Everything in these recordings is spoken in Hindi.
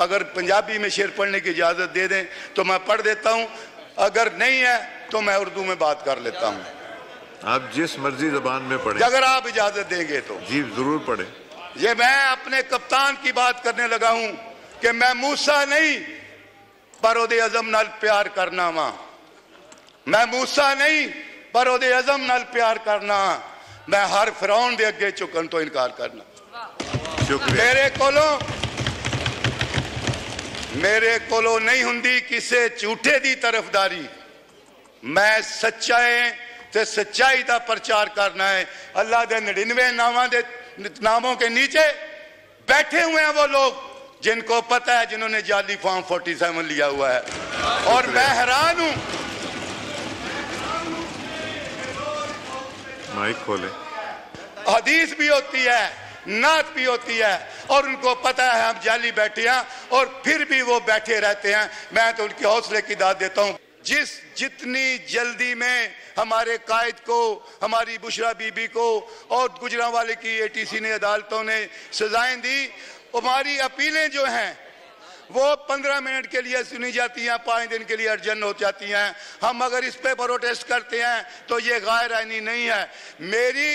अगर पंजाबी में शेर पढ़ने की इजाज़त दे दें तो मैं पढ़ देता हूँ, अगर नहीं है तो मैं उर्दू में बात कर लेता हूँ। आप जिस मर्जी जबान में पढ़ें, अगर आप इजाज़त देंगे तो। जी जरूर पढ़ें। ये मैं अपने कप्तान की बात करने लगा हूँ कि मैं मूसा नहीं पर ओदे अज़म नाल प्यार करना वा, मैं मूसा नहीं पर ओदे अज़म नाल प्यार करना, मैं हर फिरौन दे अगे झुकन तो इनकार करना। मेरे कोलों नहीं हुंदी किसे झूठे दी तरफदारी, मैं सच्चाई ते सच्चाई का प्रचार करना है। अल्लाह के 99 नामों के नीचे बैठे हुए हैं वो लोग जिनको पता है, जिन्होंने जाली फॉर्म 47 लिया हुआ है। और मैं हैरान हूं, माइक खोले, हदीस भी होती है, नात भी होती है, और उनको पता है हम जाली बैठे हैं और फिर भी वो बैठे रहते हैं। मैं तो उनके हौसले की दाद देता हूं। जितनी जल्दी में हमारे कायद को, हमारी बुशरा बीबी को और गुजरांवाले की एटीसी ने, अदालतों ने सजाएं दी, हमारी अपीलें जो हैं वो 15 मिनट के लिए सुनी जाती हैं, 5 दिन के लिए अर्जन हो जाती हैं। हम अगर इस पे प्रोटेस्ट करते हैं तो ये गैर आईनी नहीं है। मेरी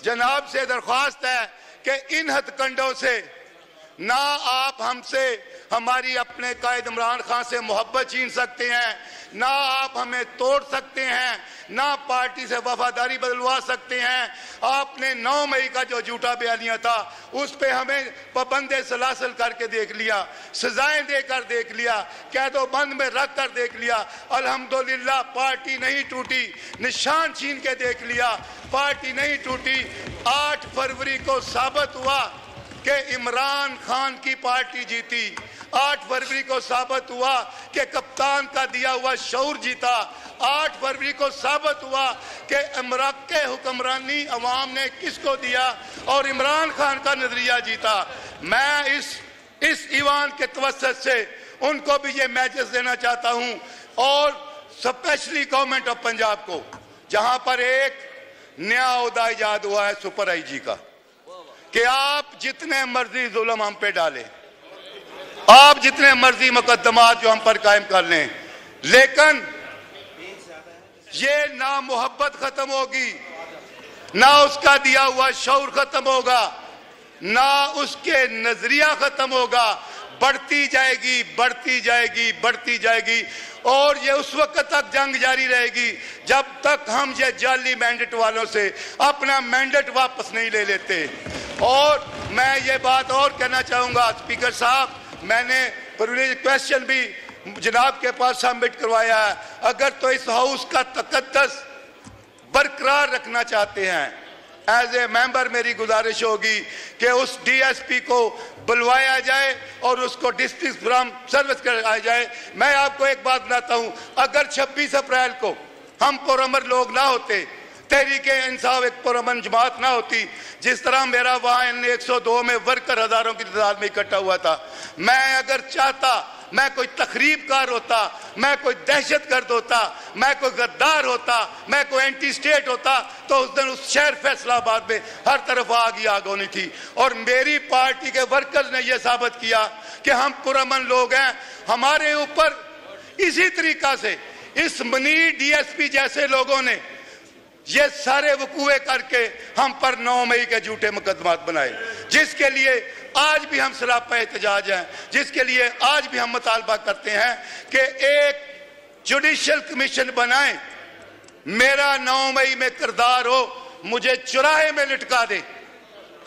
जनाब से दरख्वास्त है कि इन हथकंडों से ना आप हमसे, हमारी अपने कायद इमरान खान से मोहब्बत छीन सकते हैं, ना आप हमें तोड़ सकते हैं, ना पार्टी से वफादारी बदलवा सकते हैं। आपने 9 मई का जो झूठा बयानिया था उस पे हमें पाबंदे सलासल करके देख लिया, सजाएं देकर देख लिया, कैदो बंद में रख कर देख लिया। अल्हम्दुलिल्लाह पार्टी नहीं टूटी, निशान छीन के देख लिया, पार्टी नहीं टूटी। 8 फरवरी को साबित हुआ कि इमरान खान की पार्टी जीती। 8 फरवरी को साबित हुआ कि कप्तान का दिया हुआ शऊर जीता। 8 फरवरी को साबित हुआ कि इमरान के हुक्मरानी अवाम ने किसको दिया और इमरान खान का नजरिया जीता। मैं इस ईवान के तवस्सुत से उनको भी ये मैसेज देना चाहता हूँ, और स्पेशली गवर्नमेंट ऑफ पंजाब को, जहां पर एक नया ओहदा इजाद हुआ है सुपर आईजी का, कि आप जितने मर्जी जुल्म हम पे डालें, आप जितने मर्जी मुकदमात जो हम पर कायम कर लें, लेकिन ये ना मोहब्बत खत्म होगी, ना उसका दिया हुआ शऊर खत्म होगा, ना उसके नजरिया खत्म होगा। बढ़ती जाएगी, बढ़ती जाएगी, बढ़ती जाएगी, और ये उस वक्त तक जंग जारी रहेगी जब तक हम ये जाली मैंडेट वालों से अपना मैंडेट वापस नहीं ले लेते। और मैं ये बात और कहना चाहूंगा, स्पीकर साहब, मैंने प्रिविलेज क्वेश्चन भी जनाब के पास सबमिट करवाया है। अगर तो इस हाउस का तकद्दस बरकरार रखना चाहते हैं, एज ए मेंबर मेरी गुजारिश होगी कि उस डीएसपी को बुलवाया जाए और उसको डिस्ट्रिक्ट फ्रॉम सर्विस कराया जाए। मैं आपको एक बात बताता हूं, अगर 26 अप्रैल को हम पुरअमन लोग ना होते, तहरीके इंसाफ एक पुरअमन जमात ना होती, जिस तरह मेरा वहां 102 में वर्कर हजारों की तादाद में इकट्ठा हुआ था, मैं अगर चाहता, मैं कोई तखरीबकार होता, मैं कोई दहशतगर्द होता, मैं कोई गद्दार होता, मैं कोई एंटी स्टेट होता, तो उस दिन उस शहर फैसलाबाद में हर तरफ आग ही आग होनी थी। और मेरी पार्टी के वर्कर्स ने यह साबित किया कि हम पुरअमन लोग हैं। हमारे ऊपर इसी तरीका से इस मनी डीएसपी जैसे लोगों ने ये सारे वकूए करके हम पर 9 मई के झूठे मुकदमात बनाए, जिसके लिए आज भी हम सरापा एहतजाज हैं, जिसके लिए आज भी हम मुतालबा करते हैं कि एक जुडिशियल कमीशन बनाएं, मेरा 9 मई में किरदार हो, मुझे चौराहे में लटका दे।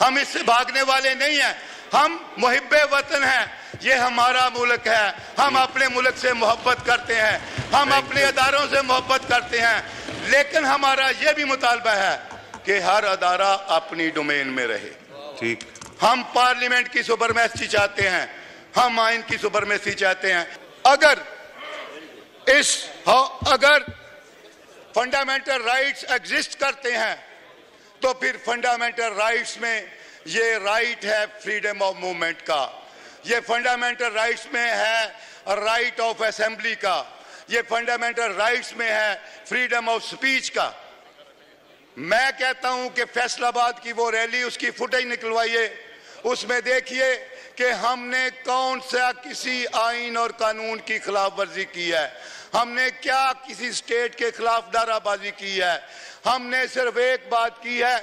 हम इससे भागने वाले नहीं हैं, हम मुहिब्बे वतन हैं, ये हमारा मुल्क है, हम अपने मुल्क से मोहब्बत करते हैं, हम अपने अदारों से मोहब्बत करते हैं, लेकिन हमारा यह भी मुतालबा है कि हर अदारा अपनी डोमेन में रहे। ठीक, हम पार्लियामेंट की सुपरमेसी चाहते हैं, हम आइन की सुपरमेसी चाहते हैं। अगर फंडामेंटल राइट्स एग्जिस्ट करते हैं तो फिर फंडामेंटल राइट्स में ये राइट है फ्रीडम ऑफ मूवमेंट का, ये फंडामेंटल राइट्स में है राइट ऑफ असेंबली का, ये फंडामेंटल राइट्स में है फ्रीडम ऑफ स्पीच का। मैं कहता हूं कि फैसलाबाद की वो रैली, उसकी फुटेज निकलवाइए, उसमें देखिए कि हमने कौन सा किसी आइन और कानून की खिलाफ वर्जी की है, हमने क्या किसी स्टेट के खिलाफ नाराबाजी की है। हमने सिर्फ एक बात की है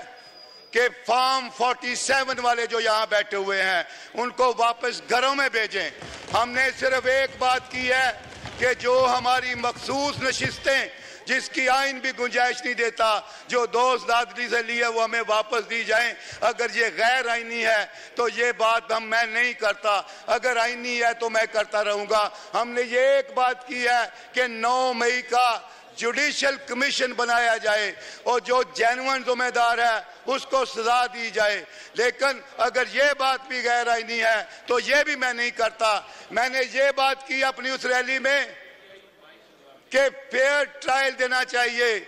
कि फॉर्म 47 वाले जो यहाँ बैठे हुए हैं उनको वापस घरों में भेजें। हमने सिर्फ एक बात की है कि जो हमारी मखसूस नशिस्तें जिसकी आइन भी गुंजाइश नहीं देता, जो दोस्त दादरी से लिए वो हमें वापस दी जाएं। अगर ये गैर आइनी है तो ये बात मैं नहीं करता, अगर आइनी है तो मैं करता रहूंगा। हमने ये एक बात की है कि 9 मई का जुडिशल कमीशन बनाया जाए और जो जेन्युइन जिम्मेदार है उसको सजा दी जाए। लेकिन अगर ये बात भी गैर आइनी है तो ये भी मैं नहीं करता। मैंने ये बात की अपनी उस रैली में कि फेयर ट्रायल देना चाहिए,